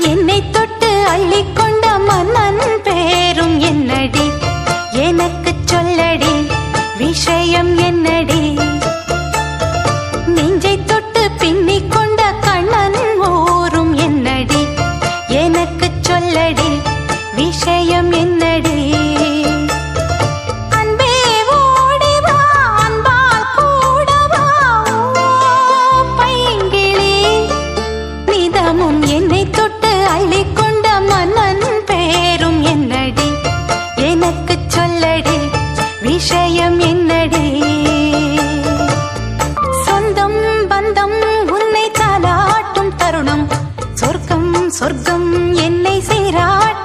என்னை தொட்டு அள்ளிக்கொண்ட மன்னன் பேரும் என்னடி எனக்கு சொல்லடி விஷயம் என்னடி நெஞ்சை தொட்டு பின்னிக் கொண்ட கண்ணன் ஊரும் என்னடி எனக்கு சொல்லடி விஷயம் என்னடி அன்பே ஓடிவா அன்பால் கூடவா பைங்கிளி நிதமும் என்னை தொட்டு அள்ளிக்கொண்ட மன்னன் பேரும் என்னடி எனக்கு சொல்லடி விஷயம் என்னடி சொந்தம் பந்தம் உன்னை தாலாட்டும் தருணம் சொர்க்கம் சொர்க்கம் என்னை சீராட்டும்